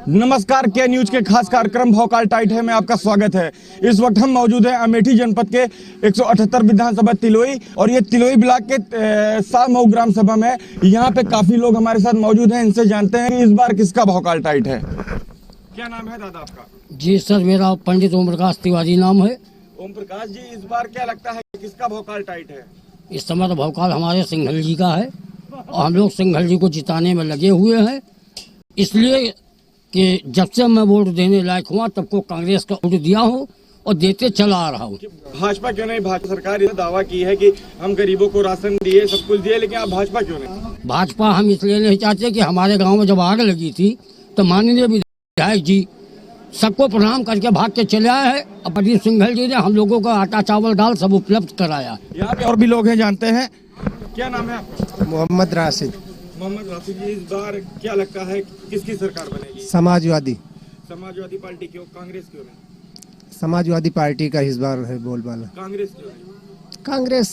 नमस्कार, के न्यूज के खास कार्यक्रम भौकाल टाइट है में आपका स्वागत है। इस वक्त हम मौजूद हैं अमेठी जनपद के 178 विधानसभा तिलोई और ये तिलोई ब्लॉक के 7 मऊ ग्राम सभा में यहाँ पे काफी लोग हमारे साथ मौजूद हैं। इनसे जानते हैं कि इस बार किसका भौकाल टाइट है। क्या नाम है दादा आपका? जी सर, मेरा पंडित ओम प्रकाश तिवारी नाम है। ओम प्रकाश जी, इस बार क्या लगता है किसका भौकाल टाइट है? इस समय तो भौकाल हमारे सिंघल जी का है और हम लोग सिंघल जी को जिताने में लगे हुए हैं, इसलिए कि जब से मैं वोट देने लायक हुआ तब को कांग्रेस का वोट दिया हूँ और देते चला आ रहा हूँ। भाजपा क्यों नहीं? भाजपा सरकार ये दावा की है कि हम गरीबों को राशन दिए, सब कुछ दिए, लेकिन आप भाजपा क्यों नहीं? भाजपा हम इसलिए नहीं चाहते कि हमारे गांव में जब आग लगी थी तो माननीय विधायक जी सबको प्रणाम करके भाग के चले आए हैं। अब प्रदीप सिंघल जी ने हम लोगों को आटा चावल दाल सब उपलब्ध कराया। यहाँ पे और भी लोग हैं, जानते हैं। क्या नाम है आपका? मोहम्मद राशिद। मोहम्मद राशिद जी, इस बार क्या लगता है किसकी सरकार बनेगी? समाजवादी पार्टी क्यों? कांग्रेस क्यों नहीं? समाजवादी पार्टी का इस बार है बोलबाला। कांग्रेस क्यों नहीं? कांग्रेस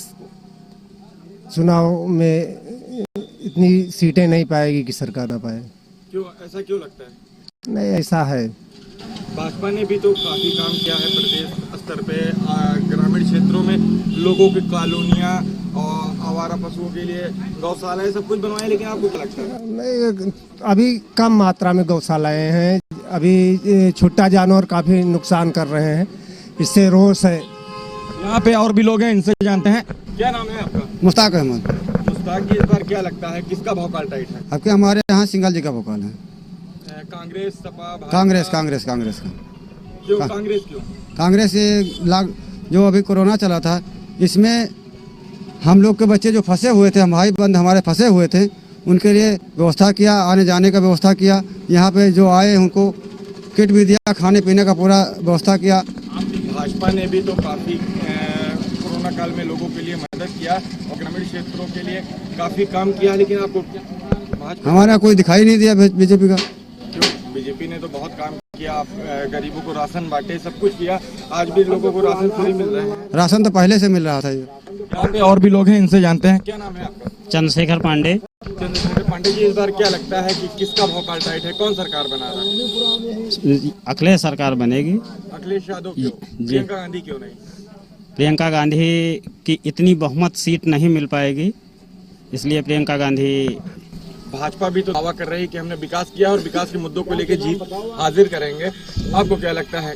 चुनाव में इतनी सीटें नहीं पाएगी कि सरकार ना पाए। क्यों, ऐसा क्यों लगता है? नहीं, ऐसा है। भाजपा ने भी तो काफी काम किया है प्रदेश स्तर पे, ग्रामीण क्षेत्रों में लोगों की कॉलोनियां और आवारा पशुओं के लिए गौशालाएं सब कुछ बनवाए, लेकिन आपको क्या लगता है? नहीं, अभी कम मात्रा में गौशालाएं हैं। अभी छुट्टा जानवर काफी नुकसान कर रहे हैं, इससे रोष है। यहाँ पे और भी लोग हैं, इनसे जानते हैं। क्या नाम है आपका? मुश्ताक अहमद। मुश्ताक जी, इस बार क्या लगता है किसका भौकाल टाइट है? आपके हमारे यहाँ सिंघल जी का भोकाल है। कांग्रेस, सपा, कांग्रेस भाजपा? कांग्रेस का। क्यों कांग्रेस क्यों? कांग्रेस जो अभी कोरोना चला था, इसमें हम लोग के बच्चे जो फंसे हुए थे, हम भाई बंद हमारे फंसे हुए थे, उनके लिए व्यवस्था किया, आने जाने का व्यवस्था किया। यहाँ पे जो आए उनको किट भी दिया, खाने पीने का पूरा व्यवस्था किया। भाजपा ने भी तो काफी कोरोना काल में लोगों के लिए मदद किया और ग्रामीण क्षेत्रों के लिए काफी काम किया, लेकिन आपको हमारा कोई दिखाई नहीं दिया बीजेपी का। क्यों? बीजेपी ने तो बहुत काम किया, आप गरीबों को राशन बांटे, सब कुछ किया। आज भी लोगों को राशन फ्री मिल रहे हैं। राशन तो पहले से मिल रहा था। यहाँ पे और भी लोग हैं, इनसे जानते हैं। क्या नाम है आपका? चंद्रशेखर पांडे। चंद्रशेखर पांडे जी, इस बार क्या लगता है कि किसका भौकाल टाइट है? कौन सरकार बना रहा है? अखिलेश सरकार बनेगी। अखिलेश यादव क्यों? प्रियंका गांधी क्यों नहीं? प्रियंका गांधी की इतनी बहुमत सीट नहीं मिल पाएगी, इसलिए प्रियंका गांधी। भाजपा भी तो दावा कर रही है कि हमने विकास किया और विकास के मुद्दों को लेकर जीत हाजिर करेंगे। आपको क्या लगता है?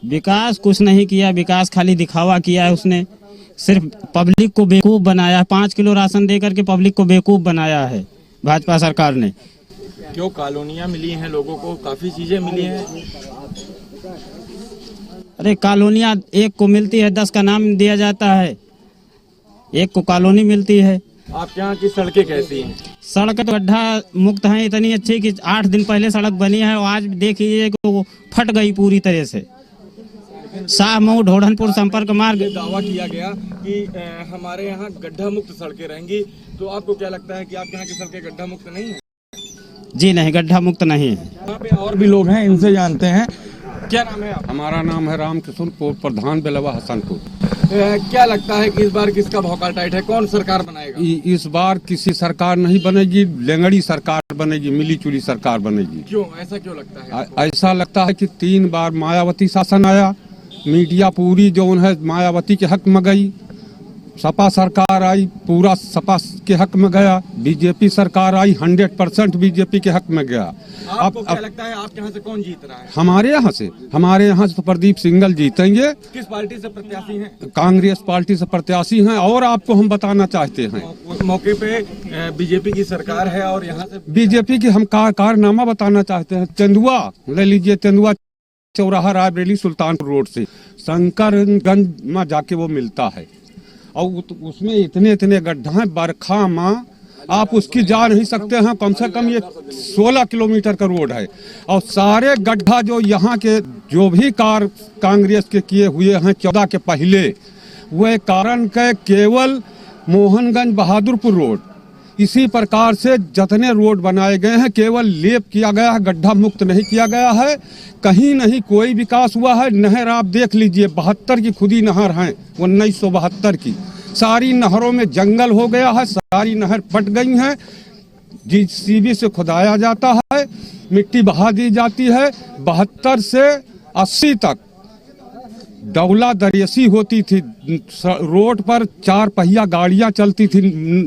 विकास कुछ नहीं किया, विकास खाली दिखावा किया है उसने। सिर्फ पब्लिक को बेवकूफ बनाया है। 5 किलो राशन दे करके पब्लिक को बेवकूफ बनाया है भाजपा सरकार ने। क्यों? कॉलोनियां मिली हैं लोगों को, काफी चीजें मिली हैं। अरे कॉलोनियां एक को मिलती है, 10 का नाम दिया जाता है। एक को कॉलोनी मिलती है। आपके यहाँ की सड़कें कैसी हैं? सड़क तो गड्ढा मुक्त है, इतनी अच्छी कि 8 दिन पहले सड़क बनी है और आज देखिए कि वो फट गई पूरी तरह से। शाहमऊ ढोढ़नपुर संपर्क मार्ग। दावा किया गया कि हमारे यहाँ गड्ढा मुक्त सड़कें रहेंगी, तो आपको क्या लगता है कि आपके यहाँ की सड़कें गड्ढा मुक्त नहीं है? जी नहीं, गड्ढा मुक्त नहीं है। यहाँ पे और भी लोग हैं, इनसे जानते हैं। क्या नाम है आप? हमारा नाम है रामकिशोर, प्रधान बेलवा हसनपुर। क्या लगता है कि इस बार किसका भौकाल टाइट है? कौन सरकार बनाएगा? इस बार किसी सरकार नहीं बनेगी, लेंगड़ी सरकार बनेगी, मिली जुली सरकार बनेगी। क्यों, ऐसा क्यों लगता है आपको? ऐसा लगता है कि 3 बार मायावती शासन आया, मीडिया पूरी जो है मायावती के हक में गई। सपा सरकार आई, पूरा सपा के हक में गया। बीजेपी सरकार आई, 100% बीजेपी के हक में गया। आपको क्या लगता है आपके यहाँ से कौन जीत रहा है? हमारे यहाँ से तो प्रदीप सिंघल जीतेंगे। किस पार्टी से प्रत्याशी हैं? कांग्रेस पार्टी से प्रत्याशी हैं। और आपको हम बताना चाहते हैं, उस मौके पे बीजेपी की सरकार है और यहाँ से बीजेपी की हम कारनामा बताना चाहते हैं। तेंदुआ ले लीजिए, तेंदुआ चौराहा रायबरेली सुल्तानपुर रोड से शंकरगंज में जाके वो मिलता है और उसमें इतने गड्ढा हैं, बरखा में आप उसकी जा नहीं सकते हैं। कम से कम ये 16 किलोमीटर का रोड है और सारे गड्ढा जो यहाँ के जो भी कार कांग्रेस के किए हुए हैं 14 के पहले, वह कारण के केवल मोहनगंज बहादुरपुर रोड, इसी प्रकार से जितने रोड बनाए गए हैं केवल लेप किया गया है, गड्ढा मुक्त नहीं किया गया है। कहीं नहीं कोई विकास हुआ है। नहर आप देख लीजिए, 72 की खुदी नहर है, 1972 की। सारी नहरों में जंगल हो गया है, सारी नहर पट गई हैं। जीसीबी से खुदाया जाता है मिट्टी बहा दी जाती है। 72 से 80 तक डौला दरियसी होती थी, रोड पर 4 पहिया गाड़ियां चलती थी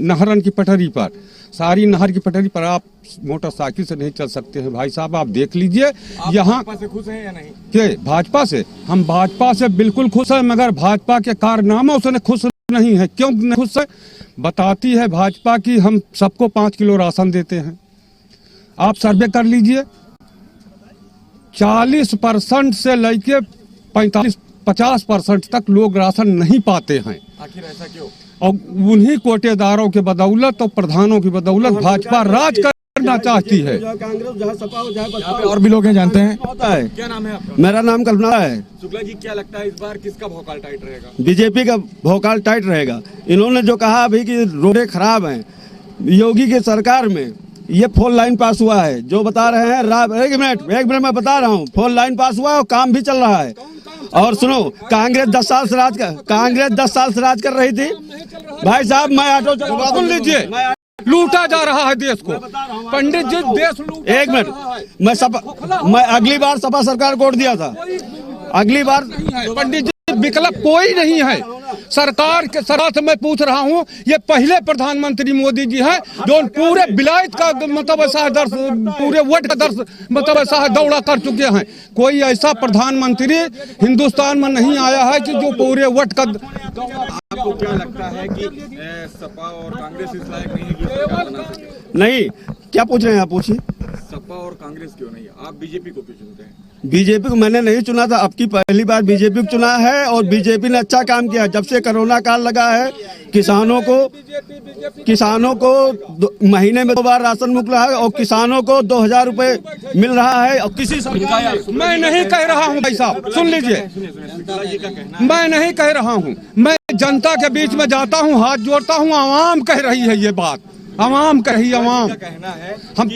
नहरन की पटरी पर। सारी नहर की पटरी पर आप मोटरसाइकिल से नहीं चल सकते हैं भाई साहब, आप देख लीजिए। यहाँ से खुश हैं या नहीं? के भाजपा से हम भाजपा से बिल्कुल खुश हैं, मगर भाजपा के कारनामों से खुश नहीं है। क्यों नहीं खुश है? बताती है भाजपा की हम सबको 5 किलो राशन देते हैं। आप सर्वे कर लीजिए, 40% से लेके 50% तक लोग राशन नहीं पाते हैं। आखिर ऐसा क्यों? और उन्हीं कोटेदारों के बदौलत और प्रधानों की बदौलत भाजपा राज करना चाहती है। और भी लोग हैं, जानते हैं। होता है। क्या नाम है आपका? मेरा नाम कल्पना है। शुक्ला जी, क्या लगता है इस बार किसका भौकाल टाइट रहेगा? बीजेपी का भौकाल टाइट रहेगा। इन्होंने जो कहा अभी कि रोडें खराब हैं, योगी की सरकार में ये 4 लाइन पास हुआ है, जो बता रहे हैं। एक मिनट मैं बता रहा हूँ, 4 लाइन पास हुआ है और काम भी चल रहा है। और सुनो, कांग्रेस 10 साल से राज कर रही थी भाई साहब। मैं ऑटो सुन लीजिए, लूटा जा रहा है देश को। पंडित जी, देश एक मिनट, मैं अगली बार सपा सरकार को वोट दिया था। अगली बार पंडित जी विकल्प कोई नहीं है। सरकार के सरकार से मैं पूछ रहा हूँ, ये पहले प्रधानमंत्री मोदी जी हैं जो पूरे विलायत का मतलब ऐसा दर्श, पूरे वोट का दर्श मतलब ऐसा दौड़ा कर चुके हैं। कोई ऐसा प्रधानमंत्री हिंदुस्तान में नहीं आया है कि जो पूरे वोट का। आपको क्या लगता है कि सपा और कांग्रेस इस लायक नहीं है कि सरकार बना सके? नहीं, क्या पूछ रहे हैं आप? पूछिए। सपा और कांग्रेस क्यों नहीं है? आप बीजेपी को क्यों चुनते हैं? बीजेपी को मैंने नहीं चुना था, अब की पहली बार बीजेपी को चुना है। और बीजेपी ने अच्छा काम किया। जब से कोरोना काल लगा है, किसानों को महीने में 2 बार राशन मिला है और किसानों को 2000 रुपए मिल रहा है। और किसी मैं नहीं कह रहा हूँ भाई साहब, सुन लीजिए, मैं नहीं कह रहा हूँ। मैं जनता के बीच में जाता हूँ, हाथ जोड़ता हूँ। आवाम कह रही है ये बात, आवाम कह रही है। आवाम कहना है हम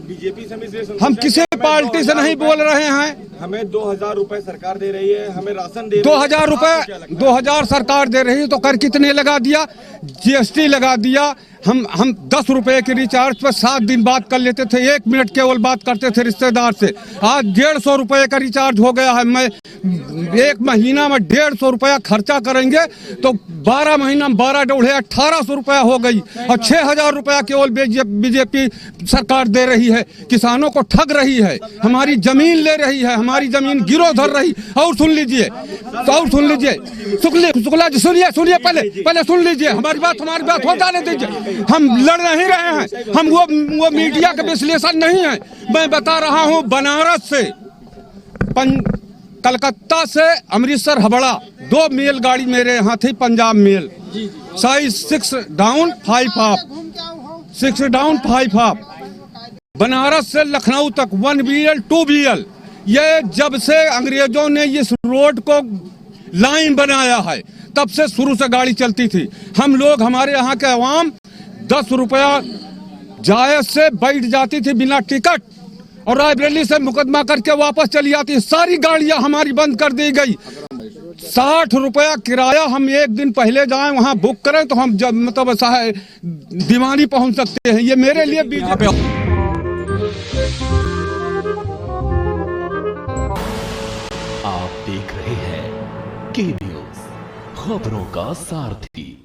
बीजेपी से हम किसी पार्टी से नहीं बोल रहे हैं। हमें 2000 रुपए सरकार दे रही है, हमें राशन दे 2000 रुपए 2000 सरकार दे रही है, तो कर कितने लगा दिया? जीएसटी लगा दिया। हम 10 रुपए के रिचार्ज पर 7 दिन बात कर लेते थे, 1 मिनट केवल बात करते थे रिश्तेदार से। आज 150 रुपए का रिचार्ज हो गया है। मैं 1 महीना में 150 रुपया खर्चा करेंगे तो 12 महीना में 12 डौड़े 1800 रुपया हो गई। और 6000 रुपया केवल बीजेपी सरकार दे रही है। किसानों को ठग रही है, हमारी जमीन ले रही है, हमारी जमीन गिरो धर रही। और सुन लीजिए, शुक्ला जी सुनिए, पहले सुन लीजिए, हमारी बात हो जाने दीजिए। हम लड़ नहीं रहे हैं, हम वो मीडिया का विश्लेषण नहीं है। मैं बता रहा हूँ, बनारस से कलकत्ता से अमृतसर हबड़ा 2 मेल गाड़ी मेरे यहाँ थी, पंजाब मेल, साइज 6 डाउन 5 अप। बनारस से लखनऊ तक 1 BL 2 BL। ये जब से अंग्रेजों ने इस रोड को लाइन बनाया है, तब से शुरू से गाड़ी चलती थी। हम लोग, हमारे यहाँ के अवाम 10 रुपया जायज से बैठ जाती थी बिना टिकट, और रायबरेली से मुकदमा करके वापस चली जाती। सारी गाड़ियां हमारी बंद कर दी गई। 60 रुपया किराया, हम 1 दिन पहले जाएं वहां बुक करें तो हम जब मतलब ऐसा है दीवानी पहुंच सकते हैं। ये मेरे लिए बीजेपी। आप देख रहे हैं के न्यूज, खबरों का सारथी।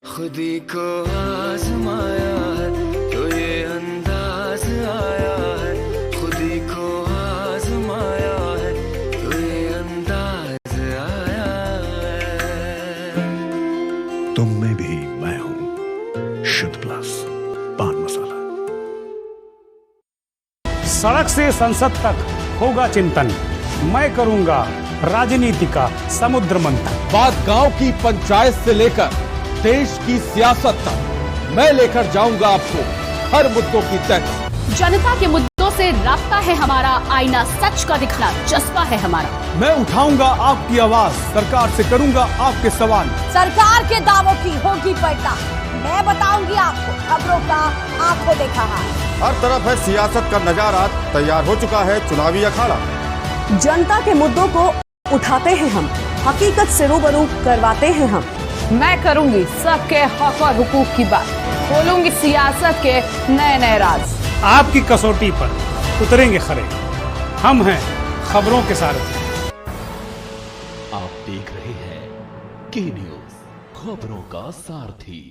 खुदी को आजमाया है तो ये अंदाज आया है। खुदी को आजमाया है तो ये अंदाज आया है। तुम में भी मैं हूं, शुद्ध प्लस पान मसाला। सड़क से संसद तक होगा चिंतन, मैं करूंगा राजनीति का समुद्र मंथन। बात गांव की पंचायत से लेकर देश की सियासत तक मैं लेकर जाऊंगा आपको हर मुद्दों की तह। जनता के मुद्दों से रास्ता है हमारा, आईना सच का दिखना जज्बा है हमारा। मैं उठाऊंगा आपकी आवाज, सरकार से करूंगा आपके सवाल। सरकार के दावों की होगी पलटा, मैं बताऊंगी आपको खबरों का आंखों देखा हाल। हर तरफ है सियासत का नजारा, तैयार हो चुका है चुनावी अखाड़ा। जनता के मुद्दों को उठाते हैं हम, हकीकत से रूबरू करवाते हैं हम। मैं करूंगी सबके हक और हुकूक की बात, खोलूंगी सियासत के नए नए राज। आपकी कसौटी पर उतरेंगे खरे, हम हैं खबरों के सारथी। आप देख रहे हैं के न्यूज, खबरों का सारथी।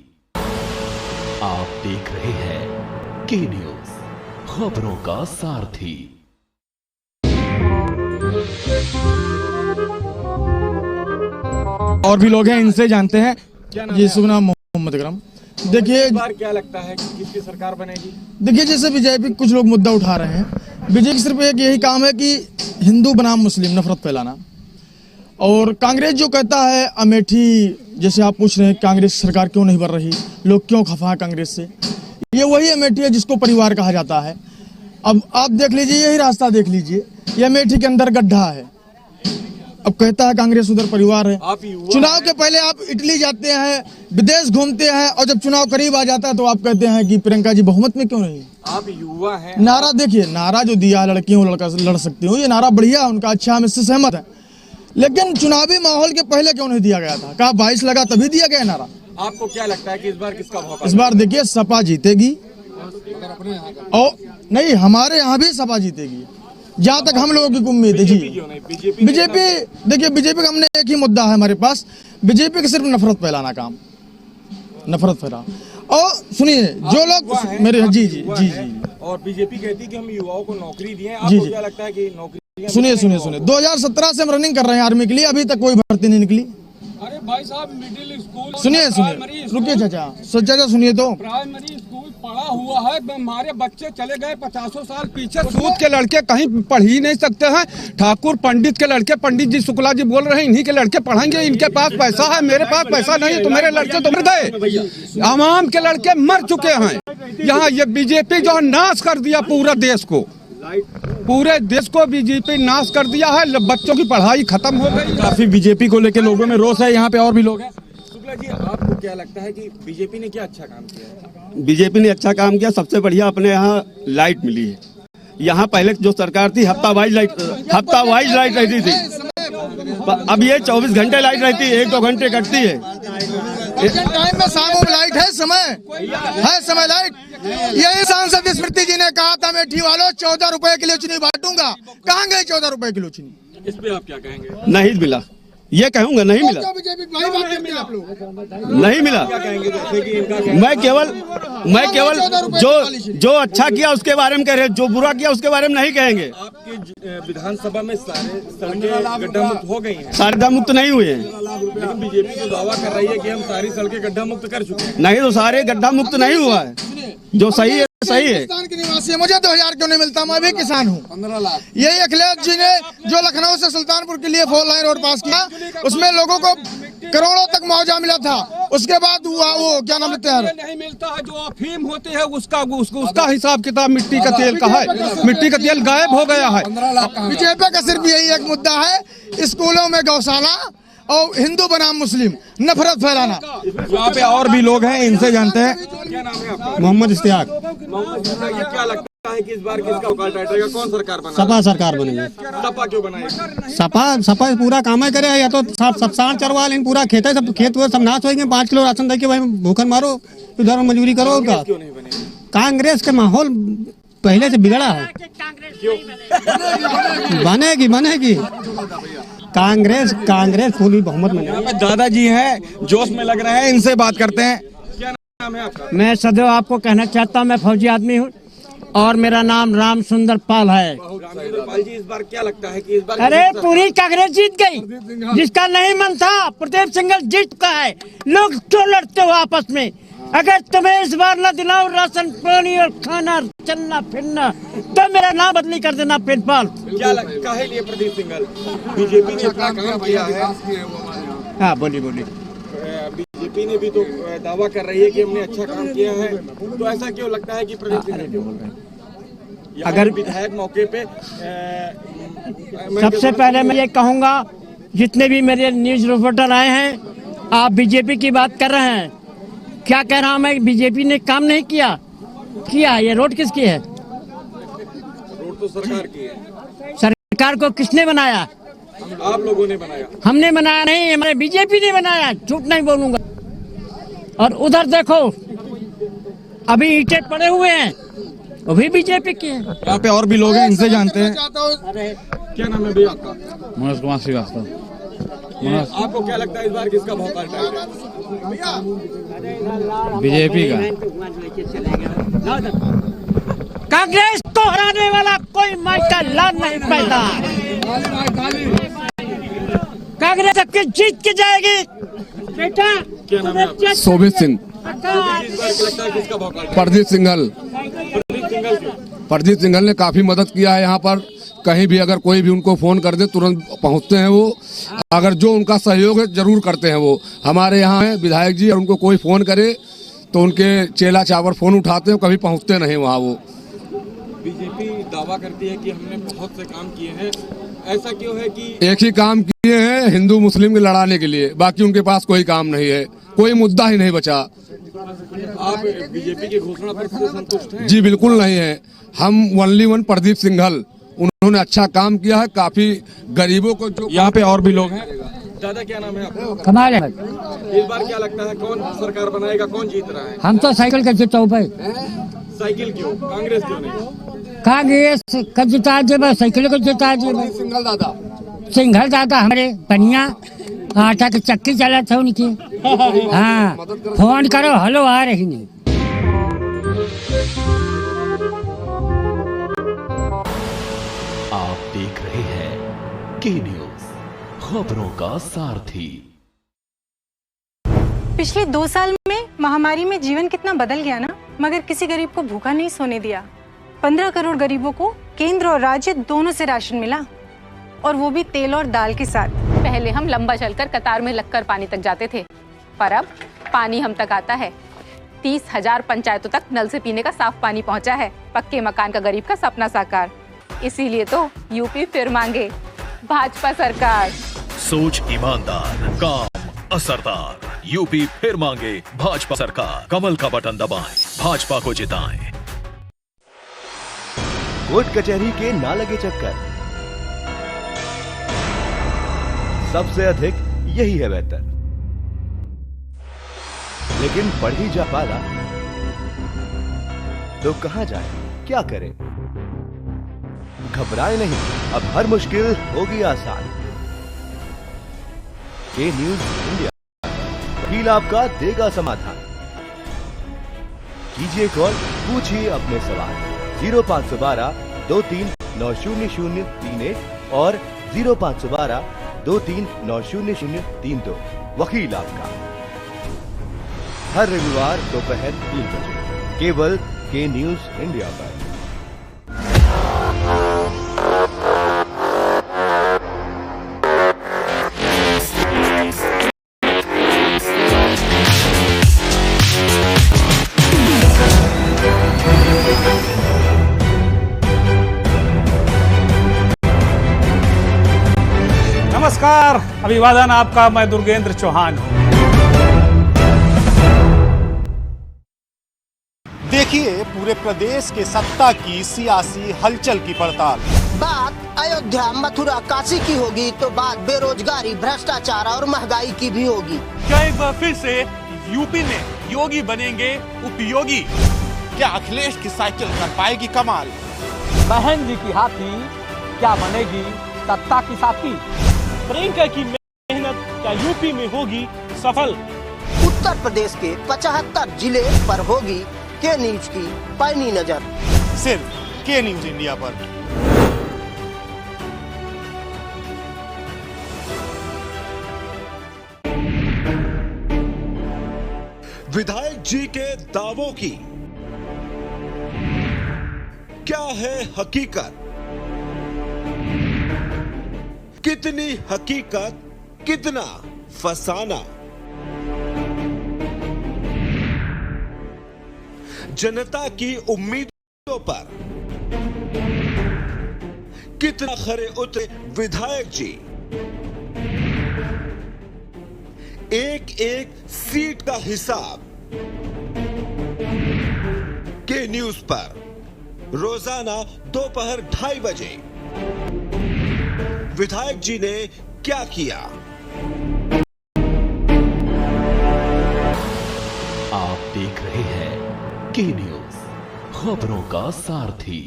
आप देख रहे हैं के न्यूज, खबरों का सारथी। और भी लोग हैं, इनसे जानते हैं। जी, शुभ नाम मोहम्मद अकरम। देखिए, इस बार क्या लगता है कि किसकी सरकार बनेगी? देखिए, जैसे बीजेपी कुछ लोग मुद्दा उठा रहे हैं, बीजेपी सिर्फ एक यही काम है कि हिंदू बनाम मुस्लिम नफरत फैलाना। और कांग्रेस जो कहता है अमेठी, जैसे आप पूछ रहे हैं कांग्रेस सरकार क्यों नहीं बढ़ रही, लोग क्यों खफा है कांग्रेस से, ये वही अमेठी है जिसको परिवार कहा जाता है। अब आप देख लीजिए, यही रास्ता देख लीजिए, ये अमेठी के अंदर गड्ढा है। अब कहता है कांग्रेस उधर परिवार है। चुनाव के पहले आप इटली जाते हैं, विदेश घूमते हैं, और जब चुनाव करीब आ जाता है तो आप कहते हैं कि प्रियंका जी बहुमत में क्यों नहीं। आप युवा हैं। नारा देखिए, नारा जो दिया लड़कियों लड़का लड़ सकती हूँ, ये नारा बढ़िया उनका, अच्छा, हम इससे सहमत है। लेकिन चुनावी माहौल के पहले क्यों नहीं दिया गया था? कहा 22 लगा तभी दिया गया नारा। आपको क्या लगता है कि इस बार किसका मौका? इस बार देखिए सपा जीतेगी, और नहीं, हमारे यहाँ भी सपा जीतेगी, जहाँ तक हम लोगों की उम्मीद है। जी, बीजेपी देखिए, बीजेपी का हमने एक ही मुद्दा है हमारे पास, बीजेपी का सिर्फ नफरत फैलाना काम, नफरत फैला। और सुनिए, जो लोग मेरे जी जी जी जी और बीजेपी कहती है कि हम युवाओं को नौकरी दिए, आपको क्या लगता है कि नौकरी? सुनिए 2017 से हम रनिंग कर रहे हैं आर्मी के लिए, अभी तक कोई भर्ती नहीं निकली। अरे भाई साहब, मिडिल स्कूल, सुनिए रुकिए चाचा सुनिए तो। प्राइमरी स्कूल पढ़ा हुआ है, हमारे बच्चे चले गए 50 साल पीछे। सूद के लड़के कहीं पढ़ ही नहीं सकते हैं। ठाकुर पंडित के लड़के, पंडित जी शुक्ला जी बोल रहे हैं इन्हीं के लड़के पढ़ेंगे, इनके पास पैसा है, मेरे पास पैसा नहीं है, तो मेरे लड़के तो मर गए। आवाम के लड़के मर चुके हैं। यहाँ ये बीजेपी जो है नाश कर दिया पूरा देश को, पूरे देश को बीजेपी नाश कर दिया है। बच्चों की पढ़ाई खत्म हो गई। काफी बीजेपी को लेकर लोगों में रोष है। यहाँ पे और भी लोग हैं। शुक्ला जी, आपको क्या लगता है कि बीजेपी ने क्या अच्छा काम किया? बीजेपी ने अच्छा काम किया। सबसे बढ़िया अपने यहाँ लाइट मिली है। यहाँ पहले जो सरकार थी हफ्ता वाइज लाइट रहती थी, अब ये 24 घंटे लाइट रहती है, 1-2 घंटे कटती है। टाइम में शाम लाइट है, समय लाइट। यही सांसद स्मृति जी ने कहा था, अमेठी वालों 14 रुपए किलो चीनी बांटूंगा, कहाँ गई 14 रुपए किलो चीनी? इस पे आप क्या कहेंगे? नहीं मिला, ये कहूँगा नहीं मिला, नहीं मिला। मैं केवल जो अच्छा किया उसके बारे में कह रहे, जो बुरा किया उसके बारे में नहीं कहेंगे। आपके विधानसभा में सारे सड़कें गड्ढा मुक्त हो गई हैं। सारे गड्ढा मुक्त नहीं हुए हैं, लेकिन बीजेपी तो दावा कर रही है कि हम सारी सड़कें गड्ढा मुक्त कर चुके हैं। नहीं, तो सारे गड्ढा मुक्त नहीं हुआ है। जो सही है सही है। किसान के निवासी है, मुझे 2000 क्यों नहीं मिलता? मैं भी किसान हूँ। 15 लाख यही अखिलेश जी ने जो लखनऊ से सुल्तानपुर के लिए 4 लाइन रोड पास किया, उसमें लोगों को करोड़ों तक मुआवजा मिला था। उसके बाद हुआ वो क्या नाम लेते हैं, नहीं मिलता है। जो अफीम होते हैं उसका हिसाब किताब मिट्टी का तेल का है। मिट्टी का तेल गायब हो गया है। बीजेपी का सिर्फ यही एक मुद्दा है, स्कूलों में गौशाला और हिंदू बनाम मुस्लिम नफरत फैलाना। यहाँ पे और भी लोग हैं, इनसे जानते हैं। क्या नाम है आपका? मोहम्मद इश्तियाक। क्या लगता है कि इस बार किसका औकात टाइटेगा? कौन सरकार बना? सपा सरकार बनेगी। सपा क्यों बनाएगी? सपा पूरा काम करे, या तो सब सांड चरवा लें, पूरा खेत है, सब खेत सब नाश होंगे। 5 किलो राशन दे के भाई भूखन मारो, इधर मजदूरी करो। उनका कांग्रेस का माहौल पहले से बिगड़ा है। बनेगी कांग्रेस पूरी बहुमत में। यहाँ पे दादाजी हैं, जोश में लग रहे हैं, इनसे बात करते हैं। क्या नाम है आपका? मैं सदैव आपको कहना चाहता हूँ, मैं फौजी आदमी हूँ और मेरा नाम राम सुंदर पाल है। पाल जी, इस बार क्या लगता है कि इस बार? अरे पूरी कांग्रेस जीत गई, जिसका नहीं मन था प्रदीप सिंघल जीत चुका है। लोग क्यों लड़ते हो आपस में? अगर तुम्हें इस बार न दिलाओ राशन पानी और खाना, चलना फिरना, तो मेरा नाम बदली कर देना पेटपाल। क्या लगता है लिए प्रदीप सिंघल? बीजेपी ने अपना काम किया है। हाँ बोलिए। बीजेपी ने भी तो दावा कर रही है कि हमने अच्छा काम किया है, तो ऐसा क्यों लगता है कि प्रदीप सिंघल अगर विधायक मौके पे? सबसे पहले मैं ये कहूँगा, जितने भी मेरे न्यूज रिपोर्टर आए हैं, आप बीजेपी की बात कर रहे हैं। क्या कह रहा हूँ मैं? बीजेपी ने काम नहीं किया। ये रोड किसकी है? रोड तो सरकार की है। सरकार को किसने बनाया? आप लोगों ने बनाया। हमने बनाया नहीं, हमारे बीजेपी ने बनाया, झूठ नहीं बोलूंगा। और उधर देखो अभी ईंटें पड़े हुए हैं, वो भी बीजेपी के हैं। यहाँ पे और भी लोग हैं, इनसे जानते हैं। क्या नाम है भैया आपका? मनोज कुमार श्रीवास्तव। आपको क्या लगता है इस बार किसका भौकाल टाइट है? बीजेपी का। कांग्रेस को हराने वाला कोई माई का लाल नहीं पैदा। कांग्रेस सबकी जीत के जाएगी बेटा। क्या नाम है आपका? शोभित सिंह। किसका भौकाल? प्रदीप सिंघल। प्रदीप सिंघल ने काफी मदद किया है यहाँ पर। कहीं भी अगर कोई भी उनको फोन कर दे तुरंत पहुँचते हैं वो। अगर जो उनका सहयोग है जरूर करते हैं वो। हमारे यहाँ है विधायक जी, और उनको कोई फोन करे तो उनके चेला चावर फोन उठाते हैं, कभी पहुँचते नहीं वहाँ वो। बीजेपी दावा करती है कि हमने बहुत से काम किए हैं, ऐसा क्यों है कि एक ही काम किए हैं हिंदू मुस्लिम के लड़ाने के लिए, बाकी उनके पास कोई काम नहीं है, कोई मुद्दा ही नहीं बचा। आप बीजेपी की घोषणा पत्र से संतुष्ट हैं? जी बिल्कुल नहीं है। हम ओनली वन प्रदीप सिंघल, उन्होंने अच्छा काम किया है, काफी गरीबों को जो। यहाँ पे और भी लोग हैं। दादा क्या नाम है आपका? कमाल है। इस बार क्या लगता है कौन सरकार बनाएगा, कौन जीत रहा है? हम तो साइकिल का जीता भाई। साइकिल क्यों? कांग्रेस क्यों नहीं? कांग्रेस का जिता जेब, साइकिल को जिता जेब। सिंघल दादा हमारे बढ़िया आटा की चक्की चला था उनकी। हाँ फोन करो, हेलो आ रही नहीं। आप देख रहे हैं के न्यूज, खबरों का सारथी। पिछले 2 साल में महामारी में जीवन कितना बदल गया ना, मगर किसी गरीब को भूखा नहीं सोने दिया। 15 करोड़ गरीबों को केंद्र और राज्य दोनों से राशन मिला, और वो भी तेल और दाल के साथ। पहले हम लंबा चलकर कतार में लगकर पानी तक जाते थे, पर अब पानी हम तक आता है। 30,000 पंचायतों तक नल से पीने का साफ पानी पहुंचा है। पक्के मकान का गरीब का सपना साकार। इसीलिए तो यूपी फिर मांगे भाजपा सरकार। सोच ईमानदार, काम असरदार। यूपी फिर मांगे भाजपा सरकार। कमल का बटन दबाएं, भाजपा को जिताएं। कोर्ट कचहरी के ना लगे चक्कर, सबसे अधिक यही है बेहतर। लेकिन बढ़ ही जा पाला तो कहां जाए, क्या करे? घबराए नहीं, अब हर मुश्किल होगी आसान। के न्यूज इंडिया वकील आपका देगा समाधान। कीजिए कॉल, पूछिए अपने सवाल। 0512 23 90031 और 0512 23 90032। वकील आपका हर रविवार दोपहर 3 बजे केवल के न्यूज इंडिया पर। नमस्कार, अभिवादन आपका। मैं दुर्गेंद्र चौहान हूं। देखिए पूरे प्रदेश के सत्ता की सियासी हलचल की पड़ताल। बात अयोध्या, मथुरा, काशी की होगी तो बात बेरोजगारी, भ्रष्टाचार और महंगाई की भी होगी। क्या एक बार फिर से यूपी में योगी बनेंगे उपयोगी? क्या अखिलेश की साइकिल कर पाएगी कमाल? बहन जी की हाथी क्या बनेगी सत्ता की साथी? प्रियंका की मेहनत क्या यूपी में होगी सफल? उत्तर प्रदेश के 75 जिले पर होगी के न्यूज की पैनी नजर, सिर्फ के न्यूज इंडिया पर। विधायक जी के दावों की क्या है हकीकत? कितनी हकीकत, कितना फसाना? जनता की उम्मीदों पर कितना खरे उतरे विधायक जी? एक एक सीट का हिसाब के न्यूज पर रोजाना दोपहर 2:30 बजे। विधायक जी ने क्या किया। आप देख रहे हैं के न्यूज, खबरों का सारथी।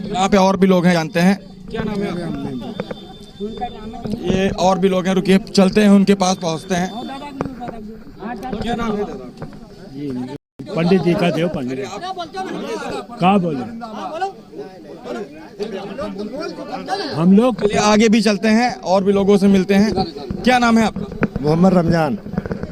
यहाँ पे और भी लोग हैं, जानते हैं क्या नाम है आपका? ये और भी लोग हैं, रुकिए चलते हैं उनके पास, पहुँचते हैं। क्या नाम है दादा? पंडित जी का देव पंडित कहा बोले हम लोग आगे भी चलते हैं और भी लोगों से मिलते हैं। क्या नाम है आपका? मोहम्मद रमजान।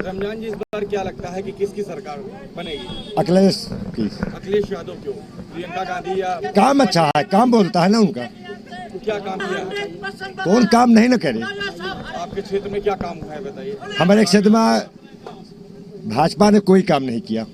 रमजान जी, इस बार क्या लगता है कि किसकी सरकार बनेगी? अखिलेश की। अखिलेश यादव क्यों? प्रियंका गांधी या? काम अच्छा है, काम बोलता है ना उनका। तो क्या काम किया? कौन काम नहीं न करे। आपके क्षेत्र में क्या काम हुआ है बताइए? हमारे क्षेत्र में भाजपा ने कोई काम नहीं किया।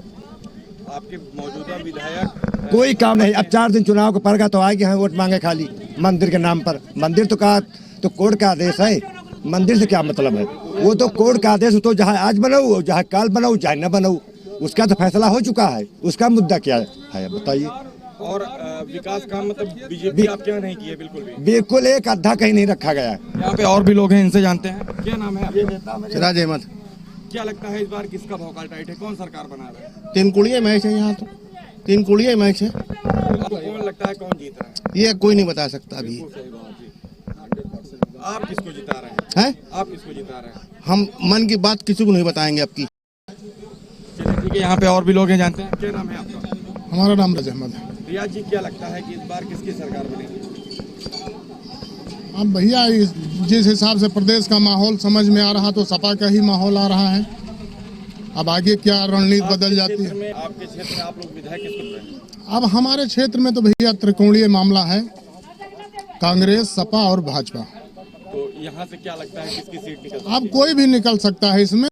आपके मौजूदा विधायक? कोई काम नहीं। अब 4 दिन चुनाव को पड़ गया तो आएंगे हैं वोट मांगे खाली मंदिर के नाम पर। मंदिर तो का तो कोर्ट का आदेश है, मंदिर से क्या मतलब है? वो तो कोर्ट का आदेश, तो जहाँ आज बनाऊ जहाँ काल बनाऊ चाहे न बनाऊ, उसका तो फैसला हो चुका है। उसका मुद्दा क्या है बताइए? और विकास काम मतलब बीजेपी आप क्या नहीं किए? बिल्कुल भी, बिल्कुल एक अद्धा कहीं नहीं रखा गया है। यहाँ पे और भी लोग हैं, इनसे जानते हैं। क्या नाम है? सिराज अहमद। क्या लगता है इस बार किसका भौकाल टाइट है? कौन सरकार बना रहा है? 3 कुड़िया मैच है यहाँ, तो 3 कुड़िया मैच है। आपको कौन लगता है कौन जीत रहा है? ये कोई नहीं बता सकता अभी। आप किसको जिता रहे हैं? आप किसको जिता रहे हैं? हम मन की बात किसी को नहीं बताएंगे आपकी। ठीक है, यहाँ पे और भी लोग हैं, जानते हैं। क्या नाम है आपका? हमारा नाम रज अहमद है। रियाज जी, क्या लगता है कि इस बार किसकी सरकार बनेगी? अब भैया जिस हिसाब से प्रदेश का माहौल समझ में आ रहा तो सपा का ही माहौल आ रहा है। अब आगे क्या रणनीति बदल जाती है। आपके क्षेत्र में आप लोग विधायक किसको चुन रहे हैं? अब हमारे क्षेत्र में तो भैया त्रिकोणीय मामला है, कांग्रेस, सपा और भाजपा। तो यहाँ से क्या लगता है किसकी सीट निकल? अब कोई भी निकल सकता है इसमें।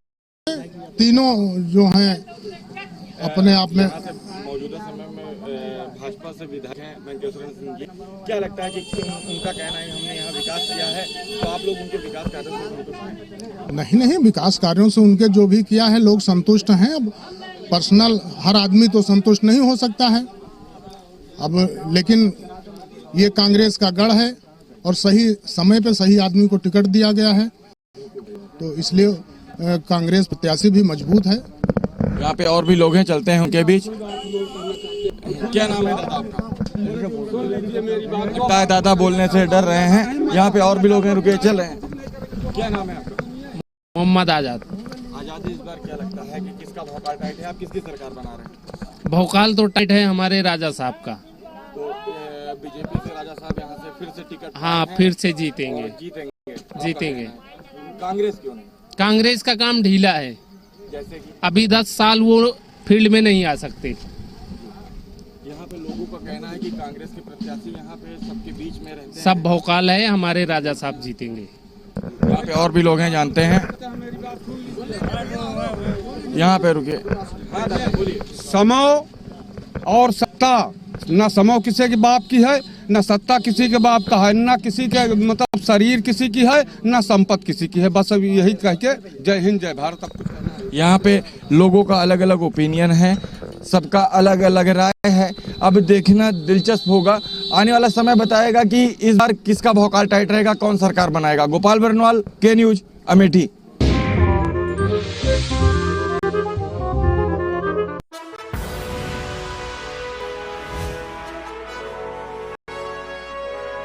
तीनों जो हैं अपने आप में। मौजूदा समय में भाजपा से विधायक हैं वेंकटेश्वर सिंह जी, क्या लगता है कि उनका कहना है हमने यहाँ विकास किया है, तो आप लोग उनके विकास कार्यों से संतुष्ट हैं? नहीं, विकास कार्यों से उनके जो भी किया है लोग संतुष्ट हैं। अब पर्सनल हर आदमी तो संतुष्ट नहीं हो सकता है। अब लेकिन ये कांग्रेस का गढ़ है और सही समय पे सही आदमी को टिकट दिया गया है, तो इसलिए कांग्रेस प्रत्याशी भी मजबूत है। यहाँ पे और भी लोग हैं, चलते हैं उनके बीच। क्या नाम है दादा आपका? लगता है दादा बोलने से डर रहे हैं। यहाँ पे और भी लोग हैं, रुके चल रहे हैं। क्या नाम है आपका? मोहम्मद आजाद। आजाद, इस बार क्या लगता है कि किसका भौकाल टाइट है? आप किसकी सरकार बना रहे हैं? भौकाल तो टाइट है हमारे राजा साहब का। तो बीजेपी से राजा साहब यहाँ से फिर से टिकट? हाँ, फिर से जीतेंगे। जीतेंगे। कांग्रेस क्यों नहीं? कांग्रेस का काम ढीला है। जैसे कि अभी 10 साल वो फील्ड में नहीं आ सकते। यहाँ पे लोगों का कहना है कि कांग्रेस के प्रत्याशी यहाँ पे सबके बीच में रहते हैं। सब भौकाल है, हमारे राजा साहब जीतेंगे। यहाँ पे और भी लोग हैं, जानते हैं। यहाँ पे रुके। समो और सत्ता, न समो किसी के बाप की है, न सत्ता किसी के बाप का है, न किसी के मतलब शरीर किसी की है, न संपत्ति किसी की है। बस अब यही कह के जय हिंद जय भारत। यहाँ पे लोगों का अलग अलग ओपिनियन है, सबका अलग अलग राय है। अब देखना दिलचस्प होगा, आने वाला समय बताएगा कि इस बार किसका भौकाल टाइट रहेगा, कौन सरकार बनाएगा। गोपाल बरनवाल, के न्यूज, अमेठी।